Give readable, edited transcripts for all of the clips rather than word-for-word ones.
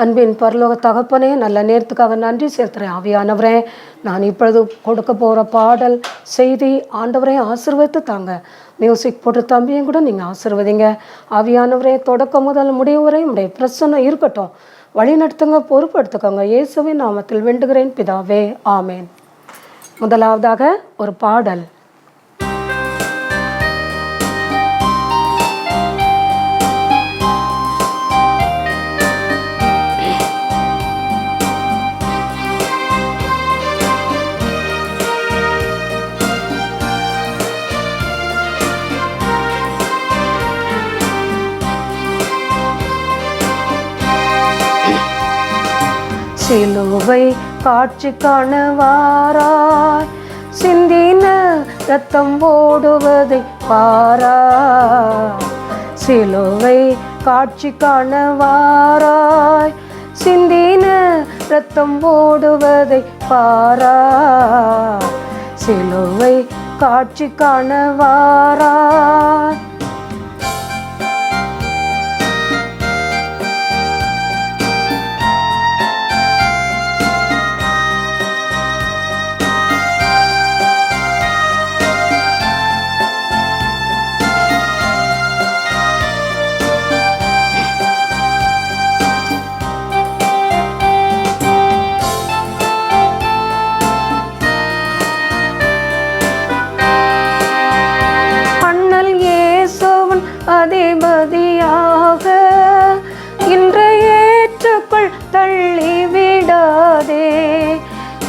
அன்பின் பரலோக தகப்பனே, நல்ல நேரத்துக்காக நன்றி செலுத்துகிறேன். ஆவியானவரே, நான் இப்பொழுது கொடுக்க போகிற பாடல் செய்தி ஆண்டவரே ஆசீர்வதித்து தாங்க. மியூசிக் போட்டு தம்பியும் கூட நீங்கள் ஆசீர்வதிங்க. ஆவியானவரே, தொடக்கம் முதல் முடிவு வரை உடைய பிரசன்னம் இருக்கட்டும். வழி நடத்துங்க, பொறுப்படுத்துக்கோங்க. இயேசுவின் நாமத்தில் வேண்டுகிறேன் பிதாவே, ஆமேன். முதலாவதாக ஒரு பாடல். சிலுவை காட்சி காணவாராய், சிந்தின ரத்தம் ஓடுவதை பாராய். சிலுவை காட்சி காணவாராய், சிந்தின ரத்தம் ஓடுவதை பாராய். சிலுவை காட்சி காணவாராய். அதிபதியாக இன்று ஏற்றுக்குள் தள்ளிவிடாதே.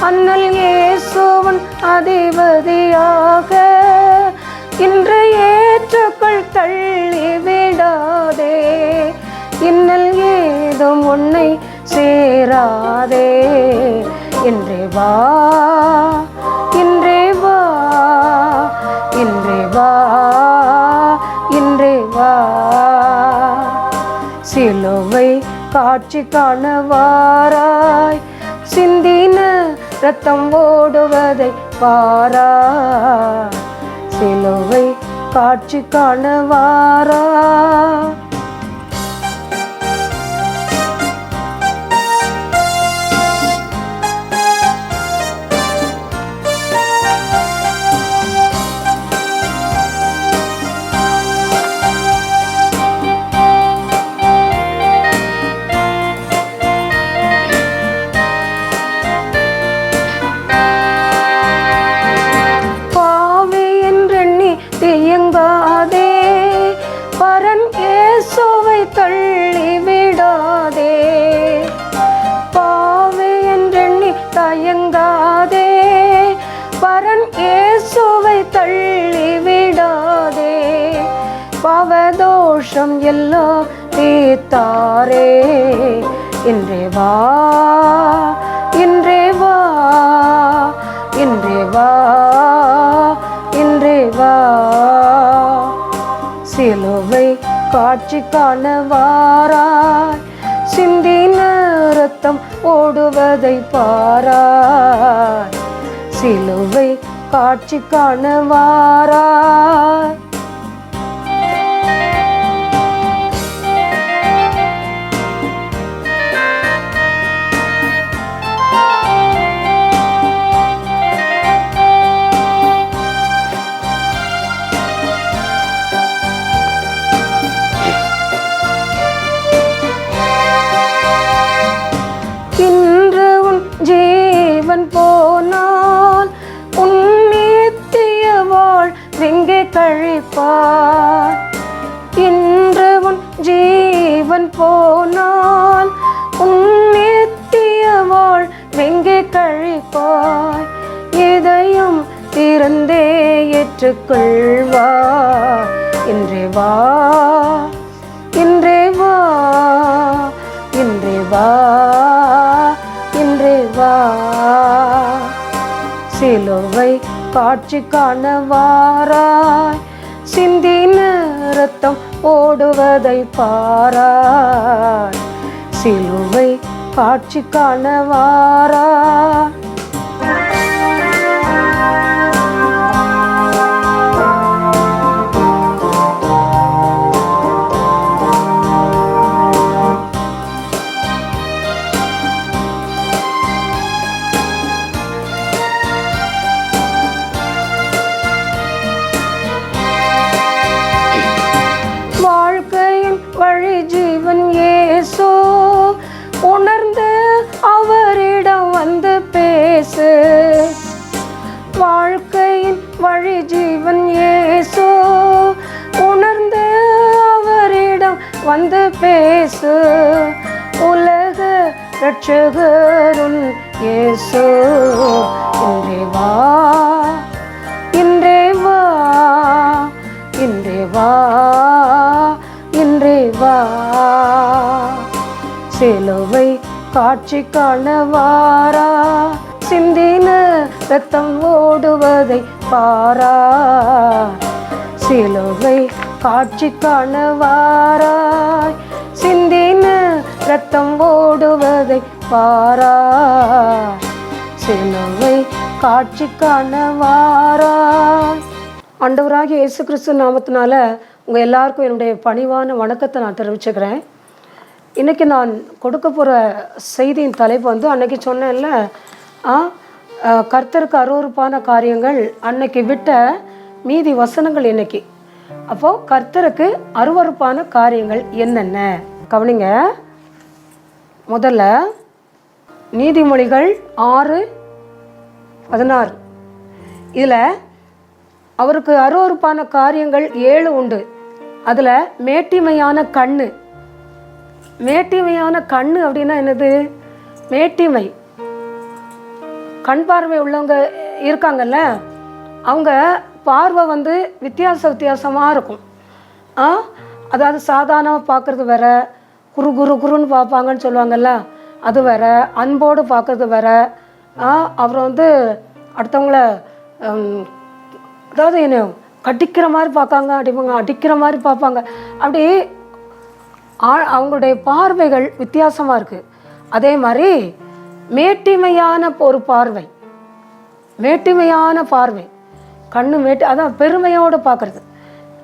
அண்ணல் இயேசுவன் அதிபதியாக இன்று ஏற்றுக்குள் தள்ளிவிடாதே. இன்னல் ஏதும் உன்னை சேராதே. இன்றே வா, இன்றே வா, இன்றே வா, இன்றே வா. சிலுவை காட்சி காணவாராய், சிந்தின ரத்தம் ஓடுவதை பாராய். சிலுவை காட்சி காணவாராய். பரன் இயேசுவை தள்ளிவிடாதே. பாவி என்றெண்ணி தயங்காதே. பரன் இயேசுவை தள்ளிவிடாதே. பாவதோஷம் எல்லாம் தீர்த்தாரே. இன்றே வா, இன்றே வா, இன்றே வா, இன்றே வா. சிலுவை காட்சி காணவாராய், சிந்தின ரத்தம் ஓடுவதை பாராய். சிலுவை காட்சி காணவாராய். இன்று உன் ஜீவன் போனால் உன் நித்திய வாழ்வெங்கே கழிப்பாய். இன்று உன் ஜீவன் போனால் உன் நித்திய வாழ்வெங்கே கழிப்பாய். இதயம் திறந்தே ஏற்றுக்கொள்வாய். இன்றே வா, இன்றே வா, இன்றே வா, இன்றே வா. சிலுவை காட்சி காணவாராய், சிந்தின ரத்தம் ஓடுவதை பாராய். சிலுவை காட்சி காணவாராய். ஜீவன் இயேசு, உணர்ந்து அவரிடம் வந்து பேசு, உலக ரட்சகருள் இயேசு. இன்றே வா, இன்றே வா, இன்றே வா, இன்றே வா. சிலுவை காட்சி காணவாரா, சிந்தின ரத்தம் ஓடுவதை பாரா. சிலுவை காட்சி காணவாராய், சிந்தின ரத்தம் ஓடுவதை பாரா. சிலுவை காட்சி காணவாராய். ஆண்டவராகிய இயேசு கிறிஸ்து நாமத்தினால உங்கள் எல்லாருக்கும் என்னுடைய பணிவான வணக்கத்தை நான் தெரிவிச்சுக்கிறேன். இன்றைக்கி நான் கொடுக்க போகிற செய்தியின் தலைப்பு வந்து அன்னைக்கு சொன்னேன்ல, கர்த்தருக்கு அருவருப்பான காரியங்கள், அன்னைக்கு விட்ட மீதி வசனங்கள் இன்னைக்கு. அப்போது கர்த்தருக்கு அருவருப்பான காரியங்கள் என்னென்ன கவனிங்க. முதல்ல நீதிமொழிகள் 6:16. இதில் அவருக்கு அருவருப்பான காரியங்கள் 7 உண்டு. அதில் மேட்டிமையான கண்ணு. மேட்டிமையான கண்ணு அப்படின்னா என்னது? மேட்டிமை, கண் பார்வை உள்ளவங்க இருக்காங்கல்ல, அவங்க பார்வை வந்து வித்தியாசமாக இருக்கும். அதாவது சாதாரணமாக பார்க்குறது வேற, குருன்னு பார்ப்பாங்கன்னு சொல்லுவாங்கல்ல, அது வேற. அன்போடு பார்க்குறது வேற. அப்புறம் வந்து அடுத்தவங்கள அதாவது என்ன கடிக்கிற மாதிரி பார்க்காங்க, அடிக்கிற மாதிரி பார்ப்பாங்க. அப்படி அவங்களுடைய பார்வைகள் வித்தியாசமாக இருக்குது. அதே மாதிரி மேட்டிமையான ஒரு பார்வை, மேட்டிமையான பார்வை, கண்ணு அதான் பெருமையோடு பார்க்குறது.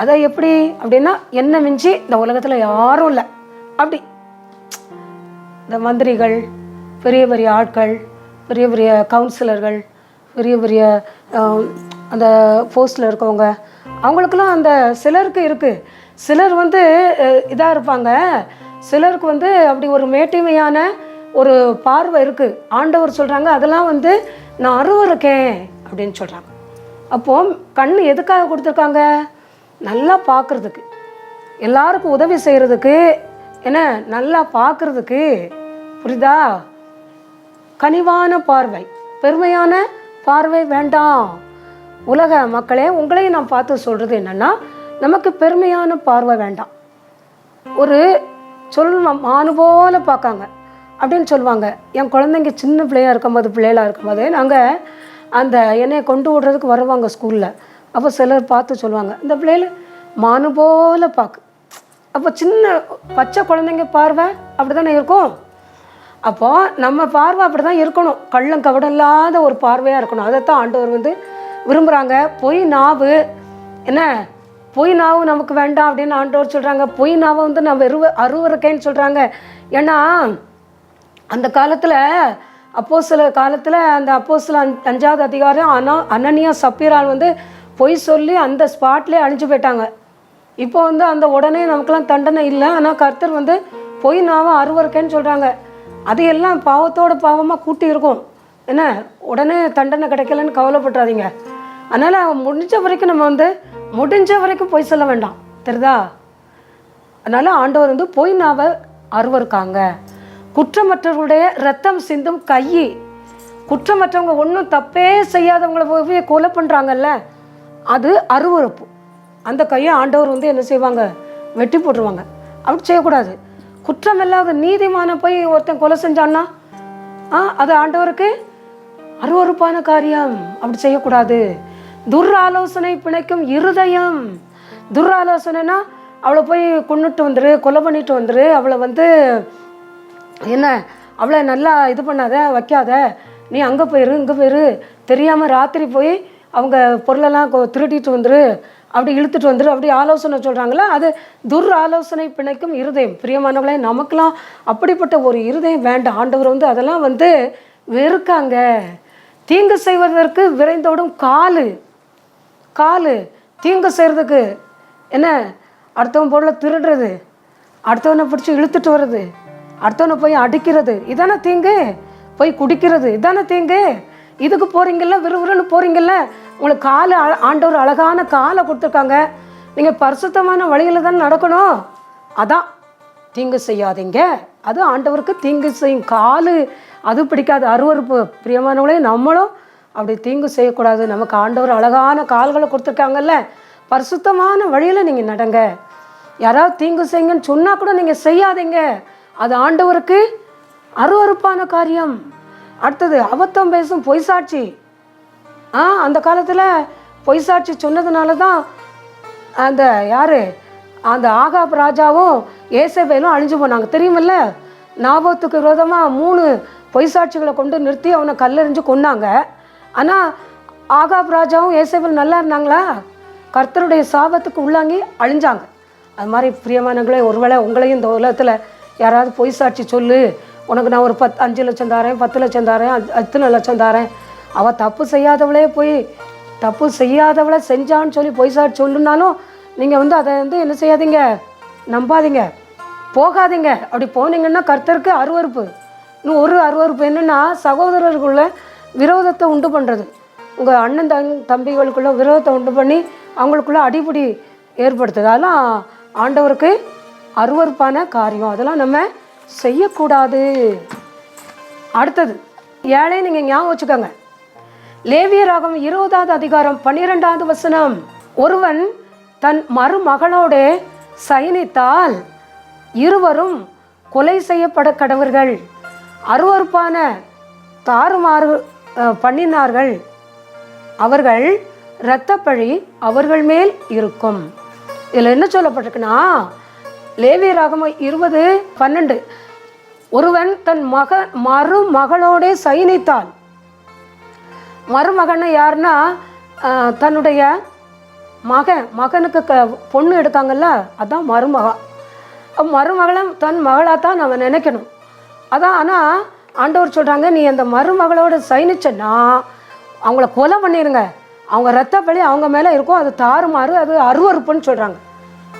அதான் எப்படி அப்படின்னா, என்ன மிஞ்சி இந்த உலகத்தில் யாரும் இல்லை அப்படி. இந்த மந்திரிகள், பெரிய பெரிய ஆட்கள், பெரிய பெரிய கவுன்சிலர்கள், பெரிய பெரிய அந்த போஸ்டில் இருக்கவங்க, அவங்களுக்கெல்லாம் அந்த சிலருக்கு இருக்குது. சிலர் வந்து இதாக இருப்பாங்க, சிலருக்கு வந்து அப்படி ஒரு மேட்டிமையான ஒரு பார்வை இருக்குது. ஆண்டவர் சொல்கிறாங்க, அதெல்லாம் வந்து நான் அருவருக்கேன் அப்படின்னு சொல்கிறாங்க. அப்போது கண் எதுக்காக கொடுத்துருக்காங்க? நல்லா பார்க்குறதுக்கு, எல்லாருக்கும் உதவி செய்கிறதுக்கு, என்ன நல்லா பார்க்குறதுக்கு. புரியுதா? கனிவான பார்வை, பெருமையான பார்வை வேண்டாம். உலக மக்களே, உங்களையும் நான் பார்த்து சொல்கிறது என்னென்னா, நமக்கு பெருமையான பார்வை வேண்டாம். ஒரு மானு போல பார்க்காங்க அப்படின்னு சொல்லுவாங்க. என் குழந்தைங்க சின்ன பிள்ளையாக இருக்கும்போது நாங்கள் அந்த என்னையை கொண்டு விடுறதுக்கு வருவாங்க ஸ்கூலில். அப்போ சிலர் பார்த்து சொல்லுவாங்க, இந்த பிள்ளைகள் மானு போல பார்க்கு. அப்போ சின்ன பச்சை குழந்தைங்க பார்வை அப்படி தானே இருக்கும். அப்போது நம்ம பார்வை அப்படி தான் இருக்கணும், கள்ளம் கவடம் இல்லாத ஒரு பார்வையாக இருக்கணும். அதைத்தான் ஆண்டவர் வந்து விரும்புகிறாங்க. பொய் நாவு, என்ன பொய் நாவு நமக்கு வேண்டாம் அப்படின்னு ஆண்டவர் சொல்கிறாங்க. பொய் நாவை வந்து நம்ம அருவருக்கேன்னு சொல்கிறாங்க. ஏன்னா அந்த காலத்தில் அப்போஸ்தலர் காலத்தில் அந்த அப்போஸ்தலர் 5வது அதிகாரம் அனனியா சப்பீரால் வந்து பொய் சொல்லி அந்த ஸ்பாட்லேயே அழிஞ்சு போயிட்டாங்க. இப்போ வந்து அந்த உடனே நமக்கெல்லாம் தண்டனை இல்லை. ஆனால் கர்த்தர் வந்து பொய் நாவை அருவருக்கேன்னு சொல்கிறாங்க. அதையெல்லாம் பாவத்தோட பாவமாக கூட்டி இருக்கும். என்ன உடனே தண்டனை கிடைக்கலன்னு கவலைப்பட்டுறாதீங்க. அதனால் முடிஞ்ச வரைக்கும் நம்ம வந்து முடிஞ்ச வரைக்கும் பொய் சொல்ல வேண்டாம், தெரியுதா? அதனால் ஆண்டவர் வந்து பொய் நாவை அருவருக்காங்க. குற்றமற்றவர்களுடைய ரத்தம் சிந்தும் கை, குற்றமற்றவங்க ஒன்றும் தப்பே செய்யாதவங்களை போய் கொலை பண்ணுறாங்கல்ல, அது அருவருப்பு. அந்த கையை ஆண்டவர் வந்து என்ன செய்வாங்க? வெட்டி போட்டுருவாங்க. அப்படி செய்யக்கூடாது. குற்றம் இல்லாத நீதிமான போய் ஒருத்தன் கொலை செஞ்சான்னா அது ஆண்டவருக்கு அருவருப்பான காரியம். அப்படி செய்யக்கூடாது. துராலோசனை பிணைக்கும் இருதயம். துராலோசனைனா அவளை போய் கொண்டுட்டு வந்துரு, கொலை பண்ணிட்டு வந்துரு, அவளை வந்து என்ன அவளை நல்லா இது பண்ணாத, வைக்காத, நீ அங்கே போயிரு இங்கே போயிரு, தெரியாமல் ராத்திரி போய் அவங்க பொருளெல்லாம் திருட்டிட்டு வந்துரு, அப்படி இழுத்துட்டு வந்துரு, அப்படி ஆலோசனை சொல்கிறாங்களே, அது ஆலோசனை பிணைக்கும் இருதயம். பிரியமானவங்களே, நமக்கெல்லாம் அப்படிப்பட்ட ஒரு இருதயம் வேண்டாம். ஆண்டவர் வந்து அதெல்லாம் வந்து வெறுக்காங்க. தீங்கு செய்வதற்கு விரைந்தோடும் காலு தீங்கு செய்கிறதுக்கு, என்ன அடுத்தவன் பொருளை திருடுறது, அடுத்தவனை பிடிச்சி இழுத்துட்டு வர்றது, அடுத்தவனை போய் அடிக்கிறது, இதானே தீங்கு. போய் குடிக்கிறது, இதானே தீங்கு. இதுக்கு போகிறீங்கல்ல, விறுவிறுன்னு போகிறீங்கல்ல, உங்களுக்கு காலை ஆண்டவர் அழகான காலை கொடுத்துருக்காங்க. நீங்கள் பரிசுத்தமான வழியில் தான் நடக்கணும். அதான் தீங்கு செய்யாதீங்க. அது ஆண்டவருக்கு தீங்கு செய்யும் காலு அது பிடிக்காது, அருவருப்பு. பிரியமானவங்களே, நம்மளும் அப்படி தீங்கு செய்யக்கூடாது. நமக்கு ஆண்டவர் அழகான கால்களை கொடுத்துருக்காங்கல்ல, பரிசுத்தமான வழியில் நீங்கள் நடங்க. யாராவது தீங்கு செய்யுங்கன்னு சொன்னால் கூட நீங்கள் செய்யாதீங்க. அது ஆண்டவருக்கு அருவருப்பான காரியம். அடுத்தது அபத்தம் பேசும் பொய் சாட்சி. அந்த காலத்தில் பொய் சாட்சி சொன்னதுனால தான் அந்த யார் அந்த ஆகாப் ராஜாவும் ஏசபேலும் அழிஞ்சு போனாங்க, தெரியுமில்ல. நாபோத்துக்கு விரோதமாக 3 பொய் சாட்சிகளை கொண்டு நிறுத்தி அவனை கல்லெறிஞ்சு கொன்னாங்க. ஆனால் ஆகாப் ராஜாவும் ஏசபேல் நல்லா இருந்தாங்களா? கர்த்தருடைய சாபத்துக்கு உள்ளாங்கி அழிஞ்சாங்க. அது மாதிரி பிரியமானங்களே, ஒருவேளை உங்களையும் இந்த உலகத்தில் யாராவது பொய் சாட்சி சொல்லு, உனக்கு நான் ஒரு 5 லட்சம் தாரேன், 10 லட்சம் தாரேன், 10 லட்சம் தாரேன், அவள் தப்பு செய்யாதவளே போய் தப்பு செய்யாதவளை செஞ்சான்னு சொல்லி பொய் சாட்சி சொல்லுனாலும் நீங்கள் அதை என்ன செய்யாதீங்க, நம்பாதீங்க, போகாதீங்க. அப்படி போனீங்கன்னா கர்த்தருக்கு அருவருப்பு. இன்னும் ஒரு அருவருப்பு என்னென்னா, சகோதரர்களுக்குள்ள விரோதத்தை உண்டு பண்ணுறது. உங்கள் அண்ணன் தம்பிகளுக்குள்ள விரோதத்தை உண்டு பண்ணி அவங்களுக்குள்ள அடிப்படி ஏற்படுத்துது. அதெல்லாம் ஆண்டவருக்கு அருவருப்பான காரியம். அதெல்லாம் நம்ம செய்யக்கூடாது. அடுத்தது 7 நீங்கள் ஞாபகம் வச்சுக்கோங்க. லேவியராகமம் 20வது அதிகாரம் 12வது வசனம். ஒருவன் தன் மருமகளோட சயனித்தால் இருவரும் கொலை செய்யப்பட கடவர்கள். அருவருப்பான தாறுமாறு பண்ணினார்கள், அவர்கள் இரத்தப்பழி அவர்கள் மேல் இருக்கும். இதில் என்ன சொல்லப்பட்டிருக்குன்னா, லேவியராகமம் 20:12 ஒருவன் தன் மருமகளோட சயனித்தால். மருமகன் யாருன்னா தன்னுடைய மகனுக்கு பொண்ணு எடுக்காங்கல்ல, அதான் மருமகளை தன் மகளாக தான் நம்ம நினைக்கணும். அதான். ஆனால் ஆண்டவர் சொல்கிறாங்க, நீ அந்த மருமகளோட சயனிச்சன்னா அவங்கள கொலை பண்ணிடுங்க, அவங்க இரத்தப்பழி அவங்க மேலே இருக்கும், அது தாறுமாறு, அது அருவருப்புன்னு சொல்கிறாங்க.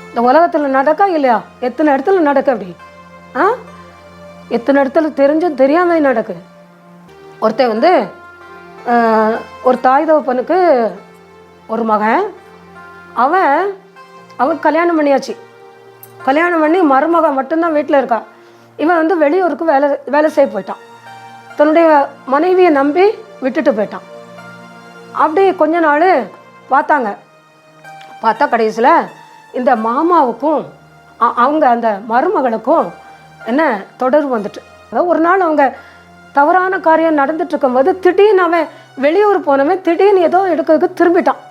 இந்த உலகத்தில் நடக்கா இல்லையா? எத்தனை இடத்துல நடக்கு அப்படி. எத்தனை இடத்துல தெரிஞ்சும் தெரியாமல் நடக்கு. ஒருத்தன் ஒரு தாய் தகப்பனுக்கு ஒரு மகன், அவன் கல்யாணம் பண்ணியாச்சு. கல்யாணம் பண்ணி மருமகன் மட்டும்தான் வீட்டில் இருக்கா. இவன் வெளியூருக்கு வேலை செய்ய போயிட்டான். தன்னுடைய மனைவியை நம்பி விட்டுட்டு போயிட்டான். அப்படி கொஞ்ச நாள் பார்த்தா கடைசியில் இந்த மாமாவுக்கும் அவங்க அந்த மருமகளுக்கும் என்ன தொடர்பு வந்துட்டு. அதாவது ஒரு நாள் அவங்க தவறான காரியம் நடந்துட்டு இருக்கும்போது திடீர்னு அவன் வெளியூர் போனவன் திடீர்னு ஏதோ எடுக்கிறதுக்கு திரும்பிட்டான்.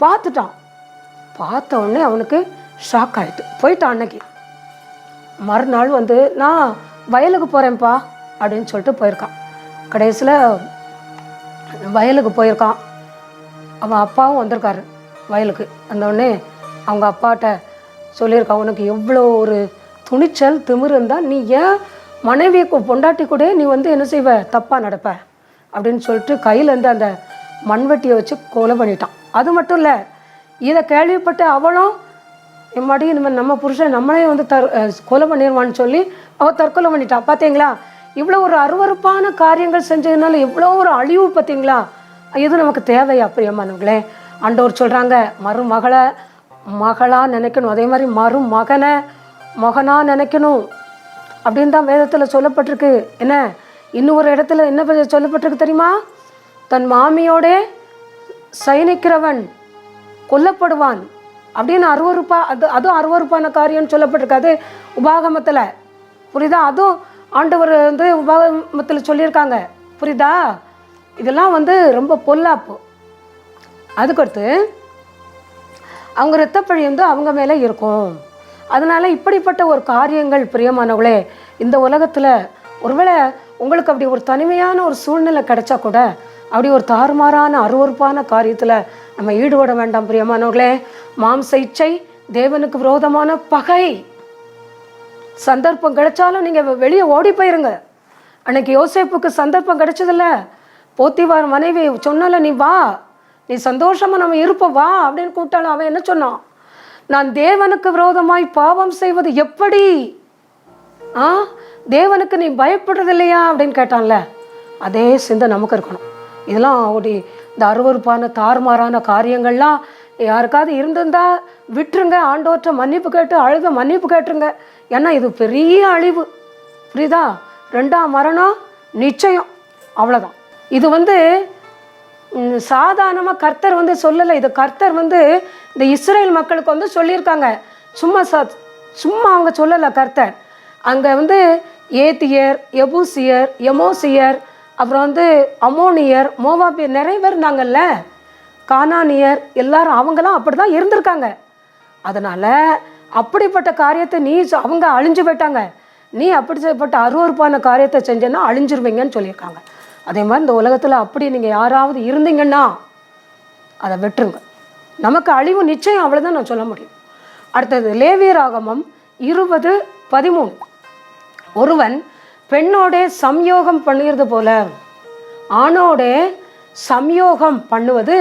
பார்த்த உடனே அவனுக்கு ஷாக் ஆகிட்டு போயிட்டான். அன்னைக்கு மறுநாள் நான் வயலுக்கு போகிறேன்ப்பா அப்படின்னு சொல்லிட்டு போயிருக்கான். கடைசியில் வயலுக்கு போயிருக்கான். அவன் அப்பாவும் வந்திருக்காரு வயலுக்கு. வந்தோடனே அவங்க அப்பாட்ட சொல்லியிருக்கான், உனக்கு எவ்வளோ ஒரு துணிச்சல் திமிரு இருந்தால் நீ ஏன் மனைவியை பொண்டாட்டி கூட நீ என்ன செய்வ, தப்பாக நடப்ப அப்படின்னு சொல்லிட்டு கையிலேருந்து அந்த மண்வெட்டியை வச்சு கொலை பண்ணிட்டான். அது மட்டும் இல்லை, இதை கேள்விப்பட்டு அவளும் எம்மாடி இனிமேல் நம்ம புருஷன் நம்மளே கொலை பண்ணிடுவான்னு சொல்லி அவள் தற்கொலை பண்ணிட்டான். பார்த்தீங்களா? இவ்வளோ ஒரு அருவருப்பான காரியங்கள் செஞ்சதுனால எவ்வளோ ஒரு அழிவு. பார்த்தீங்களா? இது நமக்கு தேவையா பிரியமானவங்களே? ஆண்டவர் சொல்கிறாங்க, மருமகளை மகளாக நினைக்கணும், அதே மாதிரி மருமகனை மகனாக நினைக்கணும் அப்படின்னு தான் வேதத்தில் சொல்லப்பட்டிருக்கு. என்ன இன்னும் ஒரு இடத்துல என்ன சொல்லப்பட்டிருக்கு தெரியுமா? தன் மாமியோட சயனிக்கிறவன் கொல்லப்படுவான் அப்படின்னு அருவருப்பா. அதுவும் அருவருப்பான காரியம்னு சொல்லப்பட்டிருக்கு. அது உபாகமத்தில், புரியுதா? அதுவும் ஆண்டவர் உபாகமத்தில் சொல்லியிருக்காங்க, புரியுதா? இதெல்லாம் ரொம்ப பொல்லாப்பு. அதுக்கடுத்து அவங்க இரத்தப்பழி அவங்க மேலே இருக்கும். அதனால் இப்படிப்பட்ட ஒரு காரியங்கள் பிரியமானவர்களே, இந்த உலகத்தில் ஒருவேளை உங்களுக்கு அப்படி ஒரு தனிமையான ஒரு சூழ்நிலை கிடைச்சா கூட அப்படி ஒரு தாறுமாறான அருவருப்பான காரியத்தில் நம்ம ஈடுபட வேண்டாம் பிரியமானவர்களே. மாம்ச இச்சை தேவனுக்கு விரோதமான பகை. சந்தர்ப்பம் கிடைச்சாலும் நீங்கள் வெளியே ஓடி போயிருங்க. அன்னைக்கு யோசேப்புக்கு சந்தர்ப்பம் கிடைச்சதில்ல. போத்திவார் மனைவி சொன்னால, நீ வா, நீ சந்தோஷமா நம்ம இருப்போம் வா அப்படின்னு கூப்பிட்டாலும் அவன் என்ன சொன்னான்? நான் தேவனுக்கு விரோதமாய் பாவம் செய்வது எப்படி? தேவனுக்கு நீ பயப்படுறது இல்லையா அப்படின்னு கேட்டான்ல. அதே சிந்தை நமக்கு இருக்கணும். இதெல்லாம் இந்த அருவருப்பான தாறுமாறான காரியங்கள்லாம் யாருக்காவது இருந்திருந்தா விட்டுருங்க, ஆண்டவற்றை மன்னிப்பு கேட்டு அழுத மன்னிப்பு கேட்டுருங்க. ஏன்னா இது பெரிய அழிவு, புரியுதா? 2ஆம் மரணம் நிச்சயம், அவ்வளோதான். இது சாதாரணமாக கர்த்தர் சொல்லலை. இது கர்த்தர் இந்த இஸ்ரேல் மக்களுக்கு சொல்லியிருக்காங்க. சும்மா அவங்க சொல்லலை கர்த்தர். அங்கே ஏத்தியர், எபூசியர், எமோசியர், அப்புறம் அமோனியர், மோவாபியர் நிறைய பேர் இருந்தாங்கல்ல, கானானியர், எல்லாரும் அவங்களாம் அப்படி தான் இருந்திருக்காங்க. அதனால் அப்படிப்பட்ட காரியத்தை அவங்க அழிஞ்சு போயிட்டாங்க. நீ அப்படிப்பட்ட அருவருப்பான காரியத்தை செஞ்சேன்னா அழிஞ்சிருவீங்கன்னு சொல்லியிருக்காங்க. அதே மாதிரி இந்த உலகத்தில் அப்படி நீங்கள் யாராவது இருந்தீங்கன்னா அதை விட்டுருங்க. நமக்கு அழிவு நிச்சயம், அவ்வளோதான் நான் சொல்ல முடியும். அடுத்தது லேவியராகமம் 20:13. ஒருவன் பெண்ணோட சம்யோகம் பண்ணுறது போல ஆணோட சம்யோகம் பண்ணுவது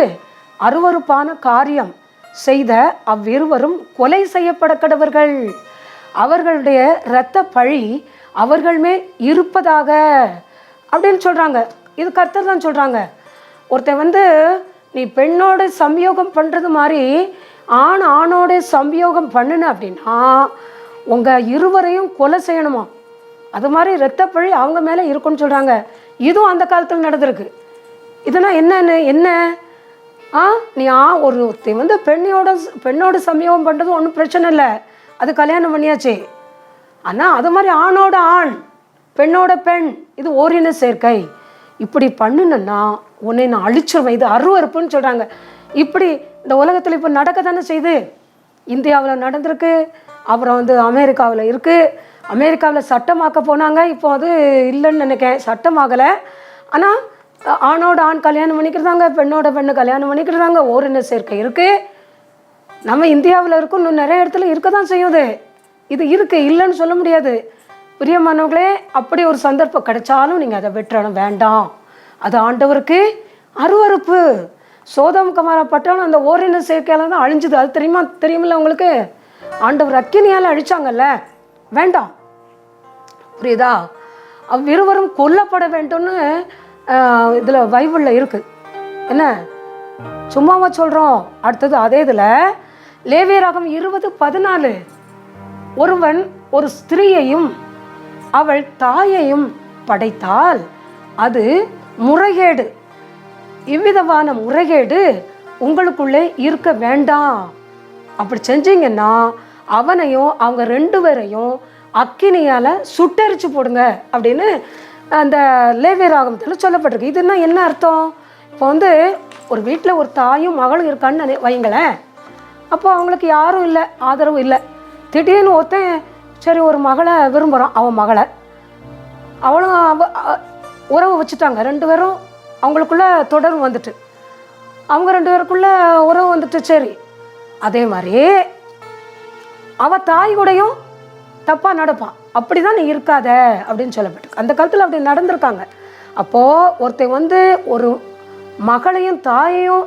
அருவருப்பான காரியம் செய்த அவ்விருவரும் கொலை செய்யப்பட கடவர்கள். அவர்களுடைய இரத்த பழி அவர்கள் மேல் இருப்பதாக அப்படின்னு சொல்கிறாங்க. இது கர்த்தர் தான் சொல்கிறாங்க. ஒருத்தன் நீ பெண்ணோட சம்யோகம் பண்ணுறது மாதிரி ஆணோட சம்யோகம் பண்ணுன அப்படின்னா உங்கள் இருவரையும் கொலை செய்யணுமா. அது மாதிரி இரத்தப்பழி அவங்க மேலே இருக்குன்னு சொல்கிறாங்க. இதுவும் அந்த காலத்தில் நடந்திருக்கு. இதெல்லாம் என்ன நீ ஒருத்தி பெண்ணோட சம்யோகம் பண்ணுறது ஒன்றும் பிரச்சனை இல்லை, அது கல்யாணம் பண்ணியாச்சு. ஆனால் அது மாதிரி ஆணோட ஆண், பெண்ணோட பெண், இது ஓரின சேர்க்கை. இப்படி பண்ணுன்னா உன்னை நான் அழிச்சிருவேன். இது அருவருப்புன்னு சொல்கிறாங்க. இப்படி இந்த உலகத்தில் இப்போ நடக்க தானே செய்யுது. இந்தியாவில் நடந்திருக்கு, அப்புறம் அமெரிக்காவில் இருக்குது. அமெரிக்காவில் சட்டமாக்க போனாங்க, இப்போ அது இல்லைன்னு நினைக்கிறேன், சட்டமாகலை. ஆனால் ஆணோட ஆண் கல்யாணம் பண்ணிக்கிறாங்க, பெண்ணோட பெண்ணு கல்யாணம் பண்ணிக்கிறாங்க, ஓரின சேர்க்கை இருக்குது. நம்ம இந்தியாவில் இருக்கும், இன்னும் நிறைய இடத்துல இருக்க தான் செய்யுது. இது இருக்குது, இல்லைன்னு சொல்ல முடியாது. பிரியமானவங்களே, அப்படி ஒரு சந்தர்ப்பம் கிடைச்சாலும் நீங்கள் அதை விட்டுறணும், வேண்டாம். அது ஆண்டவருக்கு அருவருப்பு. சோதம் குமாரா பட்டாலும் அந்த ஓரின சேர்க்கையால தான் அழிஞ்சுது. அது தெரியுமில்ல உங்களுக்கு? ஆண்டவர் அக்கினியால் அழிச்சாங்கல்ல, வேண்டாம். புரியுதா? அவ்விருவரும் கொல்லப்பட வேண்டும்னு இதில் பைபிளில் இருக்குது. என்ன சும்மாவா சொல்கிறோம்? அடுத்தது அதே இதில் லேவியராகமம் 20:14. ஒருவன் ஒரு ஸ்திரீயையும் அவள் தாயையும் படைத்தால் அது முறைகேடு. இவ்விதமான முறைகேடு உங்களுக்குள்ளே இருக்க வேண்டாம். அப்படி செஞ்சீங்கன்னா அவனையும் அவங்க 2 பேரையும் அக்கினியால் சுட்டரிச்சு போடுங்க அப்படின்னு அந்த லேவியராகமத்தில் சொல்லப்பட்டிருக்கு. இதுன்னா என்ன அர்த்தம்? இப்போ ஒரு வீட்டில் ஒரு தாயும் மகளும் இருக்கான்னு வைங்களேன். அப்போ அவங்களுக்கு யாரும் இல்லை, ஆதரவு இல்லை. திடீர்னு ஒருத்தன் சரி ஒரு மகளை விரும்புகிறான், அவன் மகளை அவளும் உறவு வச்சுட்டாங்க. 2 பேரும் அவங்களுக்குள்ள தொடர்பு வந்துட்டு, அவங்க 2 பேருக்குள்ள உறவு வந்துட்டு. சரி, அதே மாதிரி அவள் தாய் கூடயும் தப்பாக நடப்பான். அப்படி தான் நீ இருக்காத அப்படின்னு சொல்லப்பட்டு அந்த காலத்தில் அப்படி நடந்திருக்காங்க. அப்போது ஒருத்தன் ஒரு மகளையும் தாயையும்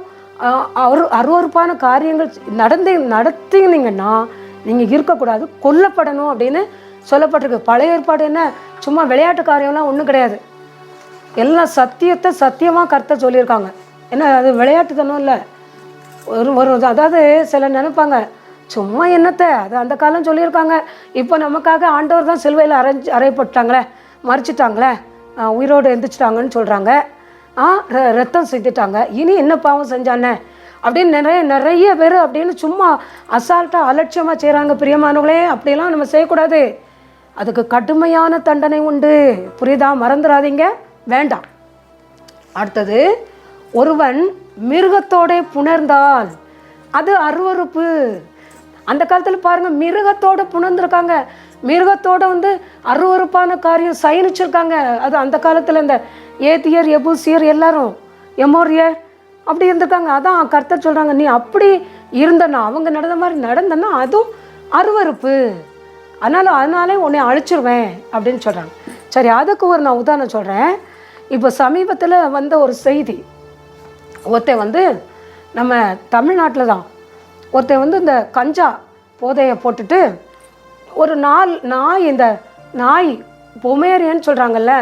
அருவருப்பான காரியங்கள் நடத்தினீங்கன்னா நீங்கள் இருக்கக்கூடாது, கொல்லப்படணும் அப்படின்னு சொல்லப்பட்டிருக்கு. பழைய ஏற்பாடு என்ன சும்மா விளையாட்டு காரியம்லாம் ஒன்றும் கிடையாது. எல்லாம் சத்தியமாக கர்த்தர் சொல்லியிருக்காங்க. ஏன்னா அது விளையாட்டுத்தனம் இல்லை. அதாவது சில நினைப்பாங்க சும்மா என்னத்தை, அது அந்த காலம் சொல்லியிருக்காங்க. இப்போ நமக்காக ஆண்டவர் தான் சிலுவையில் அறையப்பட்டாங்களே, மறிச்சிட்டாங்களே, உயிரோடு எந்திரிச்சிட்டாங்கன்னு சொல்கிறாங்க. ரத்தம் செஞ்சுட்டாங்க, இனி என்ன பாவம் செஞ்சானே அப்படின்னு நிறைய பேர் அப்படின்னு சும்மா அசால்ட்டாக அலட்சியமாக செய்கிறாங்க. பிரியமானவங்களே, அப்படியெல்லாம் நம்ம செய்யக்கூடாது. அதுக்கு கடுமையான தண்டனை உண்டு, புரியுதா? மறந்துடாதீங்க, வேண்டாம். அடுத்தது, ஒருவன் மிருகத்தோட புணர்ந்தால் அது அருவருப்பு. அந்த காலத்தில் பாருங்கள், மிருகத்தோடு புணர்ந்துருக்காங்க. மிருகத்தோடு அருவருப்பான காரியம் சயனிச்சிருக்காங்க. அது அந்த காலத்தில் இந்த ஏத்தியர், எபூசியர், எல்லாரும் எமோரியர் அப்படி இருந்திருக்காங்க. அதான் கர்த்தர் சொல்கிறாங்க, நீ அப்படி இருந்தனா, அவங்க நடந்த மாதிரி நடந்தனா அதுவும் அருவருப்பு, அதனாலே உன்னை அழிச்சிருவேன் அப்படின்னு சொல்கிறாங்க. சரி, அதுக்கு நான் உதாரணம் சொல்கிறேன். இப்போ சமீபத்தில் வந்த ஒரு செய்தி, ஒருத்தன் நம்ம தமிழ்நாட்டில் தான் ஒருத்தன் இந்த கஞ்சா போதையை போட்டுட்டு ஒரு நாய், இந்த நாய் பொமேரியன்னு சொல்கிறாங்கல்ல,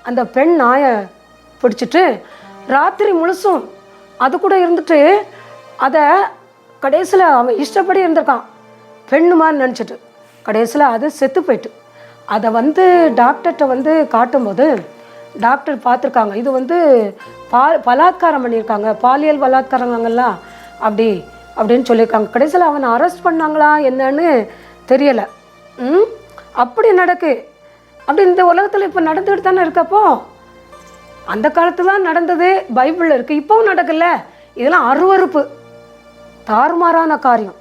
அந்த பெண் நாயை பிடிச்சிட்டு ராத்திரி முழுசும் அது கூட இருந்துட்டு அதை கடைசியில் அவன் இஷ்டப்படி இருந்திருக்கான், பெண்ணு மாதிரி நினச்சிட்டு. கடைசியில் அது செத்து போயிட்டு. அதை டாக்டர்கிட்ட காட்டும்போது டாக்டர் பார்த்துருக்காங்க, இது பலாத்காரம் பண்ணியிருக்காங்க, பாலியல் பலாத்காரங்கள்லாம் அப்படின்னு சொல்லியிருக்காங்க. கடைசியில் அவனை அரெஸ்ட் பண்ணாங்களா என்னன்னு தெரியலை. அப்படி நடக்கு. அப்படி இந்த உலகத்தில் இப்போ நடந்துக்கிட்டு தானே இருக்கப்போ, அந்த காலத்துல தான் நடந்தது, பைபிளில் இருக்குது, இப்போவும் நடக்கல. இதெல்லாம் அருவருப்பு, தாறுமாறான காரியம்.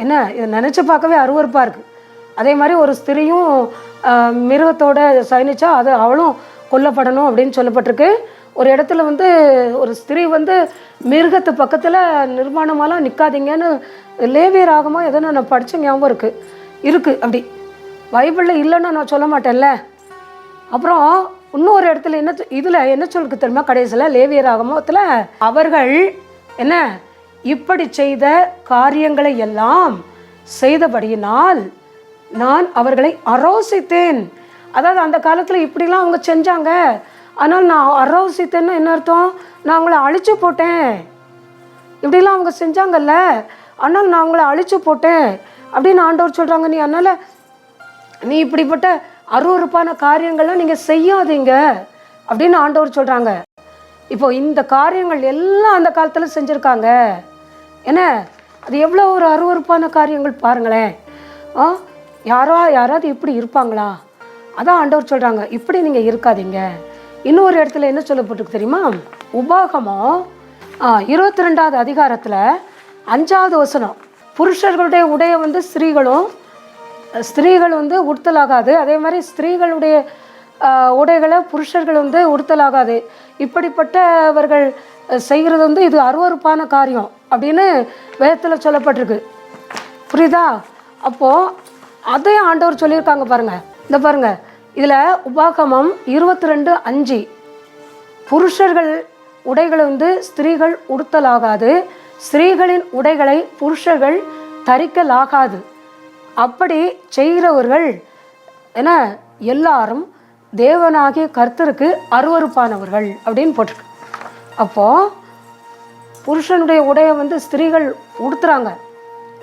என்ன, இதை நினச்சி பார்க்கவே அருவருப்பாக இருக்குது. அதே மாதிரி ஒரு ஸ்திரியும் மிருகத்தோட சயனிச்சா அவளும் கொல்லப்படணும் அப்படின்னு சொல்லப்பட்டிருக்கு. ஒரு இடத்துல ஒரு ஸ்திரீ மிருகத்து பக்கத்தில் நிர்மாணமாலாம் நிற்காதீங்கன்னு லேவியராகமோ ஏதோ நான் படித்த ஞாபகம் இருக்குது. அப்படி பைபிளில் இல்லைன்னு நான் சொல்ல மாட்டேன்ல. அப்புறம் இன்னொரு இடத்துல இதில் என்ன சொல்லுக்கு தெரியுமா, கடைசியில் லேவியராகமத்தில் அவர்கள் என்ன இப்படி செய்த காரியங்களை எல்லாம் செய்தபடியினால் நான் அவர்களை அரோசித்தேன். அதாவது அந்த காலத்தில் இப்படிலாம் அவங்க செஞ்சாங்க, ஆனால் நான் அரோசித்தேன்னா என்ன அர்த்தம், நான் அவங்கள அழிச்சு போட்டேன். இப்படிலாம் அவங்க செஞ்சாங்கல்ல, ஆனால் நான் அவங்கள அழிச்சு போட்டேன் அப்படின்னு ஆண்டவர் சொல்கிறாங்க. நீ இப்படிப்பட்ட அருவருப்பான காரியங்கள்லாம் நீங்கள் செய்யாதீங்க அப்படின்னு ஆண்டவர் சொல்கிறாங்க. இப்போ இந்த காரியங்கள் எல்லாம் அந்த காலத்தில் செஞ்சுருக்காங்க. என்ன, அது எவ்வளோ ஒரு அருவருப்பான காரியங்கள் பாருங்களேன். யாராவது இப்படி இருப்பாங்களா? அதான் ஆண்டவர் சொல்கிறாங்க, இப்படி நீங்கள் இருக்காதீங்க. இன்னொரு இடத்துல என்ன சொல்லப்பட்டிருக்கு தெரியுமா, உபாகமம் 22வது அதிகாரத்தில் 5வது வசனம், புருஷர்களுடைய உடைய ஸ்திரீகள் உடுத்தலாகாது, அதே மாதிரி ஸ்திரீகளுடைய உடைகளை புருஷர்கள் உடுத்தலாகாது. இப்படிப்பட்டவர்கள் செய்கிறது இது அருவருப்பான காரியம் அப்படின்னு வேதத்தில் சொல்லப்பட்டிருக்கு. புரியுதா? அப்போது அதே ஆண்டவர் சொல்லியிருக்காங்க பாருங்கள். இந்த பாருங்கள், இதில் உபாகமம் 22:5, புருஷர்கள் உடைகளை ஸ்திரீகள் உடுத்தலாகாது, ஸ்திரீகளின் உடைகளை புருஷர்கள் தரிக்கலாகாது, அப்படி செய்கிறவர்கள் என எல்லாரும் தேவனாகிய கர்த்தருக்கு அருவருப்பானவர்கள் அப்படின்னு போட்டிருக்கு. அப்போது புருஷனுடைய உடையை ஸ்திரீகள்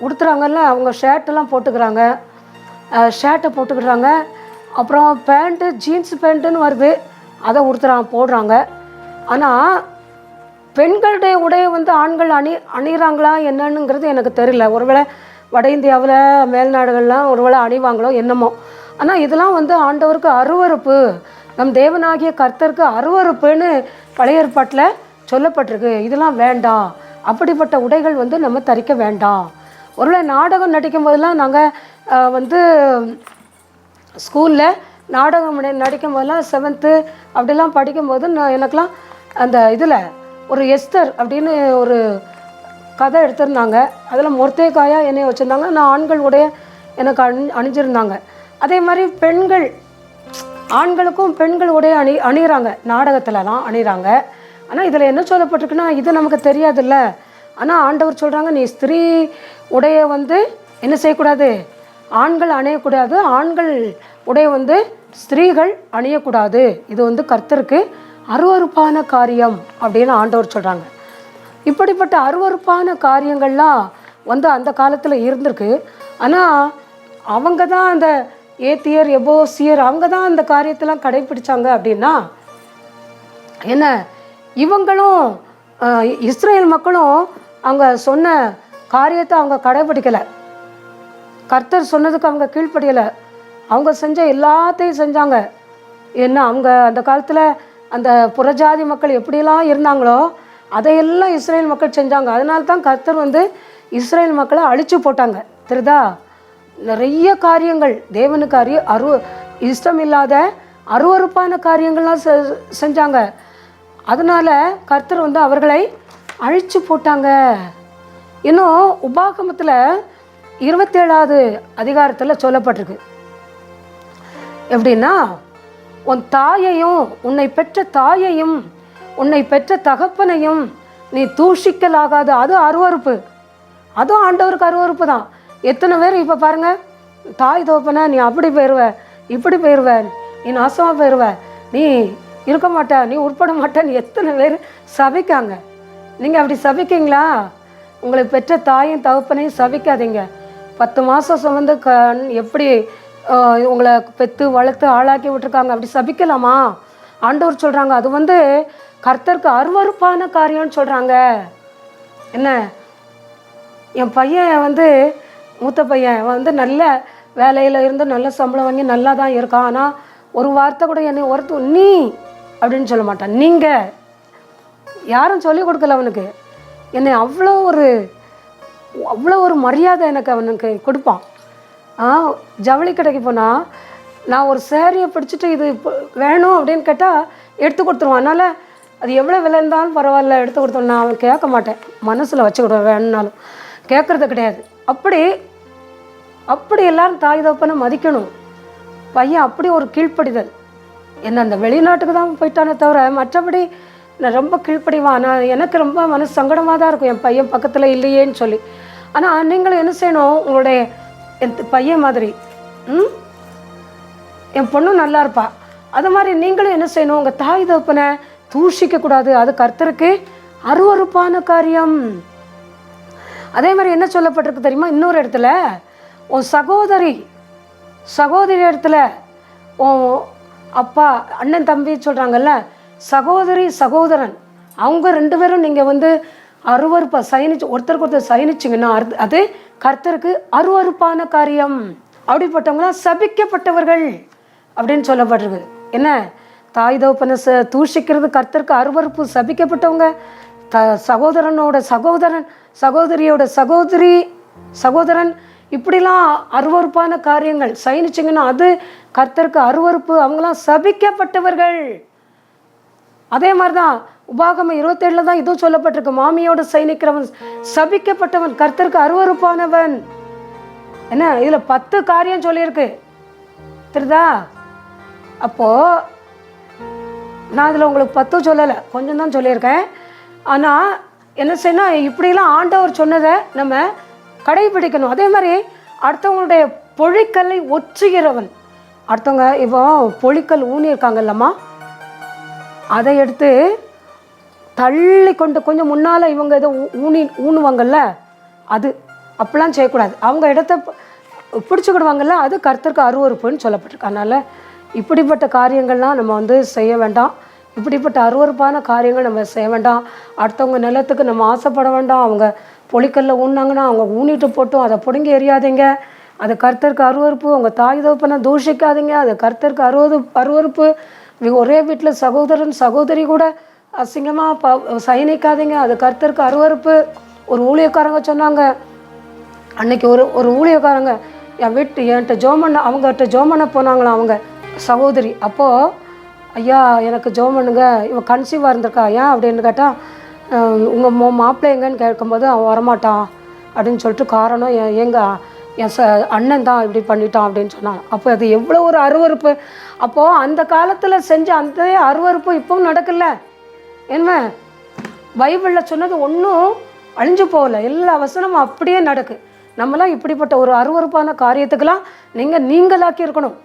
உடுத்துறாங்கல்ல, அவங்க ஷர்ட்டெல்லாம் ஷர்ட்டை போட்டுக்கிறாங்க. அப்புறம் பேண்ட்டு, ஜீன்ஸ் பேண்ட்டுன்னு வருது, அதை போடுறாங்க. ஆனால் பெண்களுடைய உடையை ஆண்கள் அணிகிறாங்களா என்னன்னுங்கிறது எனக்கு தெரியல. ஒருவேளை வட இந்தியாவில் மேல்நாடுகள்லாம் ஒருவேளை அணிவாங்களோ என்னமோ. ஆனால் இதெல்லாம் ஆண்டவருக்கு அருவருப்பு, நம் தேவனாகிய கர்த்தருக்கு அருவருப்புன்னு பழைய ஏற்பாட்டில் சொல்லப்பட்டிருக்கு. இதெல்லாம் வேண்டாம், அப்படிப்பட்ட உடைகள் நம்ம தரிக்க வேண்டாம். ஒருவேளை நாடகம் நடிக்கும் போதெல்லாம் நாங்கள் ஸ்கூலில் நாடகம் நடிக்கும் போதெல்லாம் 7th அப்படிலாம் படிக்கும்போது எனக்கெலாம் அந்த இதில் ஒரு எஸ்தர் அப்படின்னு ஒரு கதை எடுத்திருந்தாங்க. அதில் மொர்தேகாயா என்னைய வச்சுருந்தாங்க, நான் ஆண்கள் உடைய எனக்கு அணிஞ்சிருந்தாங்க. அதே மாதிரி ஆண்களுக்கும் பெண்கள் உடைய அணிகிறாங்க, நாடகத்திலலாம் அணிகிறாங்க. ஆனால் இதில் என்ன சொல்லப்பட்டிருக்குன்னா, இது நமக்கு தெரியாதுல்ல. ஆனால் ஆண்டவர் சொல்கிறாங்க, நீ ஸ்திரீ உடைய என்ன செய்யக்கூடாது, ஆண்கள் அணியக்கூடாது, ஆண்கள் உடைய ஸ்திரீகள் அணியக்கூடாது, இது கர்த்தருக்கு அருவருப்பான காரியம் அப்படின்னு ஆண்டவர் சொல்கிறாங்க. இப்படிப்பட்ட அருவருப்பான காரியங்கள்லாம் அந்த காலத்தில் இருந்திருக்கு. ஆனால் அவங்க தான் அந்த ஏத்தியர் எபோசியர் அவங்க தான் அந்த காரியத்தெல்லாம் கடைப்பிடிச்சாங்க. அப்படின்னா என்ன, இவங்களும் இஸ்ரேல் மக்களும் அவங்க சொன்ன காரியத்தை அவங்க கடைப்பிடிக்கலை, கர்த்தர் சொன்னதுக்கு அவங்க கீழ்ப்படியலை, அவங்க செஞ்ச எல்லாத்தையும் செஞ்சாங்க. என்ன, அவங்க அந்த காலத்தில் அந்த புறஜாதி மக்கள் எப்படிலாம் இருந்தாங்களோ அதையெல்லாம் இஸ்ரேல் மக்கள் செஞ்சாங்க. அதனால தான் கர்த்தர் இஸ்ரேல் மக்களை அழிச்சு போட்டாங்க. தெரியுதா? நிறைய காரியங்கள் தேவனுக்கு இஷ்டம் இல்லாத அருவருப்பான காரியங்கள்லாம் செஞ்சாங்க. அதனால் கர்த்தர் அவர்களை அழிச்சு போட்டாங்க. இன்னும் உபாகமத்தில் 27வது அதிகாரத்தில் சொல்லப்பட்டிருக்கு. எப்படின்னா, உன் தாயையும் உன்னை பெற்ற தாயையும் உன்னை பெற்ற தகப்பனையும் நீ தூஷிக்கலாகாது. அது அருவருப்பு, அதுவும் ஆண்டவருக்கு அருவருப்பு தான். எத்தனை பேர் இப்போ பாருங்கள், தாய் தகப்பனை நீ அப்படி போயிடுவ, இப்படி போயிடுவ, நீ நாசமாக போயிடுவ, நீ இருக்க மாட்டா, நீ உட்பட மாட்டேன்னு எத்தனை பேர் சபிக்காங்க. நீங்கள் அப்படி சபிக்கீங்களா? உங்களை பெற்ற தாயும் தகப்பனையும் சபிக்காதீங்க. 10 மாதம் சுமந்து எப்படி உங்களை பெற்று வளர்த்து ஆளாக்கி விட்டுருக்காங்க, அப்படி சபிக்கலாமா? ஆண்டவர் சொல்கிறாங்க அது கர்த்தருக்கு அருவருப்பான காரியம்னு சொல்கிறாங்க. என்ன, என் பையன் மூத்த பையன் நல்ல வேலையில் இருந்து நல்ல சம்பளம் வாங்கி நல்லா தான் இருக்கான். ஆனால் ஒரு வார்த்தை கூட என்னை நீ அப்படின்னு சொல்ல மாட்டான். நீங்கள் யாரும் சொல்லிக் கொடுக்கல அவனுக்கு. என்னை அவ்வளோ ஒரு மரியாதை அவனுக்கு கொடுப்பான். ஜவுளி கடைக்கு போனால் நான் ஒரு சேரீயை பிடிச்சிட்டு இது வேணும் அப்படின்னு கேட்டால் எடுத்து கொடுத்துருவான். அதனால் அது எவ்வளோ விலை இருந்தாலும் பரவாயில்ல எடுத்து கொடுத்தோம். நான் அவன் கேட்க மாட்டேன், மனசில் வச்சுக்கிடுவேன், வேணுனாலும் கேட்குறது கிடையாது. அப்படி எல்லாரும் தாய் தகப்பனை மதிக்கணும். பையன் அப்படி ஒரு கீழ்ப்படிதல். என்ன அந்த வெளிநாட்டுக்கு தான் போயிட்டானே தவிர மற்றபடி நான் ரொம்ப கீழ்ப்படிவான். நான் எனக்கு ரொம்ப மனசு சங்கடமாக தான் இருக்கும் என் பையன் பக்கத்தில் இல்லையேன்னு சொல்லி. ஆனால் நீங்களும் என்ன செய்யணும், உங்களுடைய என் பையன் மாதிரி என் பொண்ணும் நல்லா இருப்பா, அது மாதிரி நீங்களும் என்ன செய்யணும், உங்கள் தாய் தகப்பனை தூஷிக்கக்கூடாது. அது கர்த்தருக்கு அருவருப்பான காரியம். அதே மாதிரி என்ன சொல்லப்பட்டிருக்கு தெரியுமா? இன்னொரு இடத்துல உன் சகோதரி இடத்துல உன் அப்பா அண்ணன் தம்பி சொல்கிறாங்கல்ல, சகோதரி சகோதரன் அவங்க 2 பேரும் நீங்கள் அருவருப்பா ஒருத்தருக்கு ஒருத்தர் சயனிச்சிங்கன்னா அது கர்த்தருக்கு அருவருப்பான காரியம். அப்படிப்பட்டவங்களாம் சபிக்கப்பட்டவர்கள் அப்படின்னு சொல்லப்பட்டிருக்கு. என்ன, தாய் தகப்பனை தூஷிக்கிறது கர்த்தருக்கு அருவருப்பு. சபிக்கப்பட்டவங்க சகோதரனோட சகோதரியோட சகோதரன் இப்படிலாம் அருவருப்பான காரியங்கள் சயனிச்சிங்கன்னா அது கர்த்தருக்கு அருவருப்பு. அவங்களாம் சபிக்கப்பட்டவர்கள். அதே மாதிரி தான் உபாகமம் 27 தான் இதுவும் சொல்லப்பட்டிருக்கு. மாமியோடு சயனிக்கிறவன் சபிக்கப்பட்டவன், கர்த்தருக்கு அருவருப்பானவன். என்ன, இதில் 10 காரியம் சொல்லியிருக்கு தெரியுதா? அப்போது நான் இதில் உங்களுக்கு 10 சொல்லலை, கொஞ்சம் தான் சொல்லியிருக்கேன். ஆனால் என்ன செய்யணும், இப்படிலாம் ஆண்டவர் சொன்னதை நம்ம கடைபிடிக்கணும். அதே மாதிரி அடுத்தவங்களுடைய பொழிக்கல்லை ஒற்றுகிறவன், அடுத்தவங்க இப்போ பொழிக்கல் ஊனியிருக்காங்கல்லம்மா, அதை எடுத்து தள்ளி கொண்டு கொஞ்சம் முன்னால் இவங்க எதோ ஊனுவாங்கல்ல, அது அப்படிலாம் செய்யக்கூடாது. அவங்க இடத்த பிடிச்சிக்கிடுவாங்கல்ல, அது கர்த்தருக்கு அருவருப்புன்னு சொல்லப்பட்டிருக்கு. அதனால் இப்படிப்பட்ட காரியங்கள்லாம் நம்ம செய்ய வேண்டாம். இப்படிப்பட்ட அருவருப்பான காரியங்கள் நம்ம செய்ய வேண்டாம். அடுத்தவங்க நிலத்துக்கு நம்ம ஆசைப்பட வேண்டாம். அவங்க பொழிக்கல்ல ஊன்னாங்கன்னா அவங்க ஊனிட்டு போட்டும் அதை பிடுங்கி எறியாதீங்க. அது கர்த்தருக்கு அருவருப்பு. உங்கள் தாய் தகப்பனை தூஷிக்காதீங்க, அது கர்த்தருக்கு அருவருப்பு. ஒரே வீட்டில் சகோதரன் சகோதரி கூட அசிங்கமாக சயனிக்காதீங்க, அது கர்த்தருக்கு அருவருப்பு. ஒரு ஊழியக்காரங்க சொன்னாங்க அன்னைக்கு, ஒரு ஊழியக்காரங்க என்கிட்ட ஜோமண்ண அவங்ககிட்ட ஜோமண்ண போனாங்களாம் அவங்க சகோதரி. அப்போது ஐயா எனக்கு ஜோமண்ணுங்க, இவன் கன்சீவாக இருந்திருக்கா, ஏன் அப்படின்னு கேட்டால் உங்கள் மாப்பிள்ளை எங்கன்னு கேட்கும்போது அவன் வரமாட்டான் அப்படின்னு சொல்லிட்டு காரணம் என் அண்ணன் தான் இப்படி பண்ணிட்டான் அப்படின்னு சொன்னான். அப்போ அது எவ்வளோ ஒரு அருவருப்பு. அப்போது அந்த காலத்தில் செஞ்ச அந்த அருவருப்பு இப்பவும் நடக்கல. என்ன, பைபிளில் சொன்னது ஒன்றும் அழிஞ்சு போகல, எல்லா வசனமும் அப்படியே நடக்கு. நம்மளாம் இப்படிப்பட்ட ஒரு அருவருப்பான காரியத்துக்கெல்லாம் நீங்களாக்கி இருக்கணும்,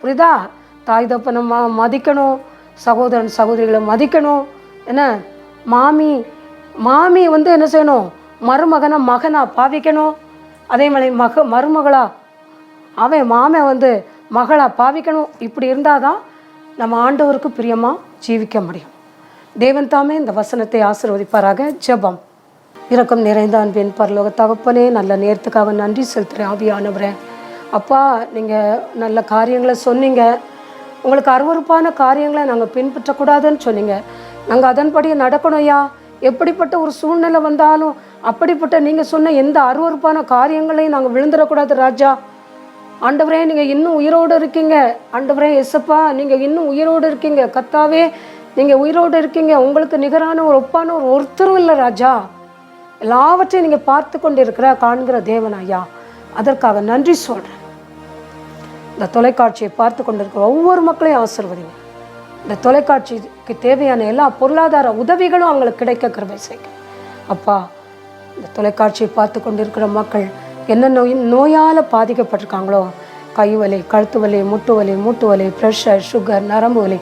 புரியுதா? தாய் தப்பனை மதிக்கணும், சகோதரன் சகோதரிகளை மதிக்கணும். என்ன, மாமி என்ன செய்யணும், மகனா பாவிக்கணும். அதே மாதிரி மருமகளா அவன் மாமன் மகளா பாவிக்கணும். இப்படி இருந்தால் தான் நம்ம ஆண்டவருக்கு பிரியமாக ஜீவிக்க முடியும். தேவன் தாமே இந்த வசனத்தை ஆசீர்வதிப்பாராக. ஜெபம். இரக்கம் நிறைந்த அன்பின் பரலோக தகப்பனே, நல்ல நேரத்துக்காக நன்றி செலுத்துகிறேன். ஆவியானவரே, அப்பா நீங்கள் நல்ல காரியங்களை சொன்னீங்க. உங்களுக்கு அருவருப்பான காரியங்களை நாங்கள் பின்பற்றக்கூடாதுன்னு சொன்னீங்க. நாங்கள் அதன்படி நடக்கணும் ஐயா. எப்படிப்பட்ட ஒரு சூழ்நிலை வந்தாலும் அப்படிப்பட்ட நீங்கள் சொன்ன எந்த அருவருப்பான காரியங்களையும் நாங்கள் விழுந்துடக்கூடாது ராஜா. ஆண்டவரே, நீங்கள் இன்னும் உயிரோடு இருக்கீங்க. ஆண்டவரே எசப்பா, நீங்கள் இன்னும் உயிரோடு இருக்கீங்க. கர்த்தாவே, நீங்கள் உயிரோடு இருக்கீங்க. உங்களுக்கு நிகரான ஒரு ஒப்பான ஒருத்தரும் இல்லை ராஜா. எல்லாவற்றையும் நீங்கள் பார்த்து கொண்டு காண்கிற தேவன் ஐயா, அதற்காக நன்றி சொல்கிறேன். இந்த தொலைக்காட்சியை பார்த்து கொண்டிருக்கிற ஒவ்வொரு மக்களையும் ஆசீர்வதிங்க. இந்த தொலைக்காட்சிக்கு தேவையான எல்லா பொருளாதார உதவிகளும் அவங்களுக்கு கிடைக்க கிருபை செய்யுங்க அப்பா. இந்த தொலைக்காட்சியை பார்த்து கொண்டிருக்கிற மக்கள் என்ன நோயால் பாதிக்கப்பட்டிருக்காங்களோ, கை வலி, கழுத்து வலி, மூட்டு வலி, ப்ரெஷர், சுகர், நரம்பு வலி,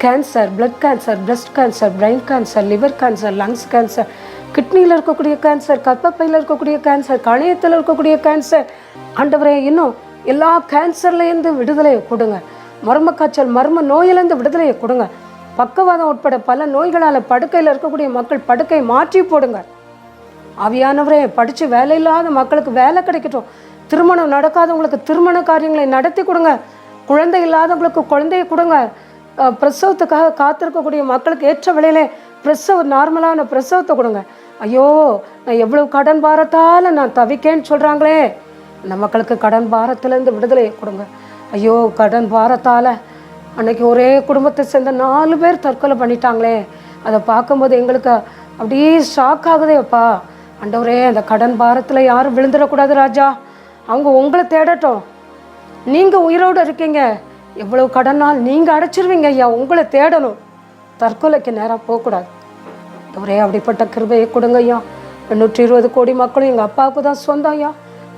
cancer, blood cancer, breast cancer, brain cancer, liver cancer, lungs cancer, கிட்னியில் இருக்கக்கூடிய கேன்சர், கர்ப்பப்பையில் இருக்கக்கூடிய கேன்சர், கணையத்தில் இருக்கக்கூடிய கேன்சர், ஆண்டவரே இன்னும் எல்லா கேன்சர்லேருந்து விடுதலையை கொடுங்க. மர்ம காய்ச்சல், மர்ம நோயிலேருந்து விடுதலையை கொடுங்க. பக்கவாதம் உட்பட பல நோய்களால் படுக்கையில் இருக்கக்கூடிய மக்கள் படுக்கை மாற்றி போடுங்க. ஆவியானவரே, படித்து வேலை இல்லாத மக்களுக்கு வேலை கிடைக்கட்டும். திருமணம் நடக்காதவங்களுக்கு திருமண காரியங்களை நடத்தி கொடுங்க. குழந்தை இல்லாதவங்களுக்கு குழந்தையை கொடுங்க. பிரசவத்துக்காக காத்திருக்கக்கூடிய மக்களுக்கு ஏற்ற விலையிலே நார்மலான பிரசவத்தை கொடுங்க. ஐயோ, நான் எவ்வளவு கடன் பாரத்தால் நான் தவிக்கேன்னு சொல்கிறாங்களே, அந்த மக்களுக்கு கடன் பாரத்திலேருந்து விடுதலையை கொடுங்க. ஐயோ, கடன் பாரத்தால் அன்னைக்கு ஒரே குடும்பத்தை சேர்ந்த 4 பேர் தற்கொலை பண்ணிட்டாங்களே, அதை பார்க்கும்போது எங்களுக்கு அப்படியே ஷாக் ஆகுதே அப்பா. ஆண்டவரே, அந்த கடன் பாரத்தில் யாரும் விழுந்துடக்கூடாது ராஜா. அவங்க உங்களை தேடட்டும். நீங்கள் உயிரோடு இருக்கீங்க, எவ்வளவு கடனால் நீங்கள் அடைச்சிருவீங்க ஐயா. உங்களை தேடணும், தற்கொலைக்கு நேரம் போகக்கூடாது. ஆண்டவரே, அப்படிப்பட்ட கிருபையை கொடுங்க ஐயா. 820 கோடி மக்களும் எங்கள் அப்பாவுக்கு தான் சொந்தம் ஐயா.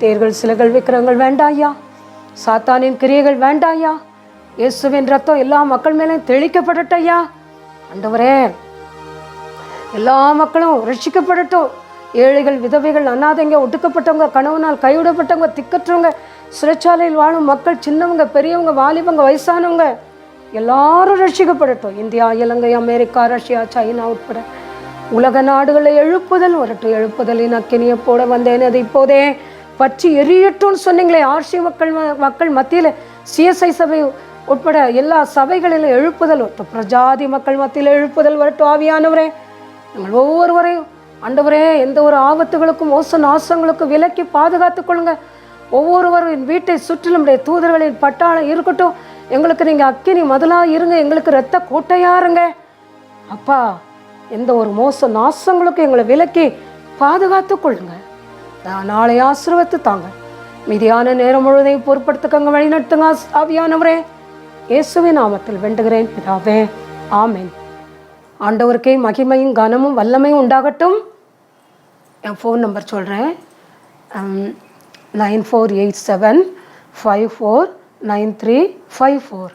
தேர்கள் சிலைகள் விக்கிரங்கள் வேண்டாம் ஐயா. சாத்தானின் கிரியைகள் வேண்டாம் ஐயா. இயேசுவின் ரத்தம் எல்லா மக்கள் மேலேயும் தெளிக்கப்படட்டும் ஐயா. ஆண்டவரே, எல்லா மக்களும் ரட்சிக்கப்படட்டும். ஏழைகள், விதவைகள், அனாதைங்க, ஒடுக்கப்பட்டவங்க, கணவனால் கைவிடப்பட்டவங்க, திக்கற்றவங்க, சிறைச்சாலையில் வாழும் மக்கள், சின்னவங்க, பெரியவங்க, வாலிபங்க, வயசானவங்க எல்லாரும் ரட்சிக்கப்படட்டும். இந்தியா, இலங்கை, அமெரிக்கா, ரஷ்யா, சைனா உட்பட உலக நாடுகளில் எழுப்புதல் வரட்டும். எழுப்புதலின் அக்கினியை போட வந்தேன், அது இப்போதே பற்றி எரியட்டும்னு சொன்னீங்களே. ஆர்சி மக்கள் மத்தியில் சிஎஸ்ஐ சபை உட்பட எல்லா சபைகளிலும் எழுப்புதல் வரட்டும். பிரஜாதி மக்கள் மத்தியில் எழுப்புதல் வரட்டும். ஆவியானவரே, நீங்கள் ஒவ்வொருவரையும் ஆண்டவரே எந்த ஒரு ஆபத்துகளுக்கும் மோச நாசங்களுக்கும் விலக்கி பாதுகாத்துக் கொள்ளுங்க. ஒவ்வொருவரும் வீட்டை சுற்றிலும் தூதர்களின் பட்டாளம் இருக்கட்டும். எங்களுக்கு நீங்கள் அக்கினி முதலாக இருங்க, எங்களுக்கு இரத்த கோட்டையாக இருங்க அப்பா. எந்த ஒரு மோச நாசங்களுக்கும் எங்களை விலக்கி பாதுகாத்து கொள்ளுங்க. நான் நாளை ஆசீர்வதித்து தாங்க. மீதியான நேரம் முழுவதையும் பொறுப்படுத்துக்கங்க, வழி நடத்துங்க ஆவியானவரே. இயேசுவின் நாமத்தில் வேண்டுகிறேன் பிதாவே, ஆமென். ஆண்டவருக்கே மகிமையும் கனமும் வல்லமையும் உண்டாகட்டும். என் ஃபோன் நம்பர் சொல்கிறேன், 9487549354.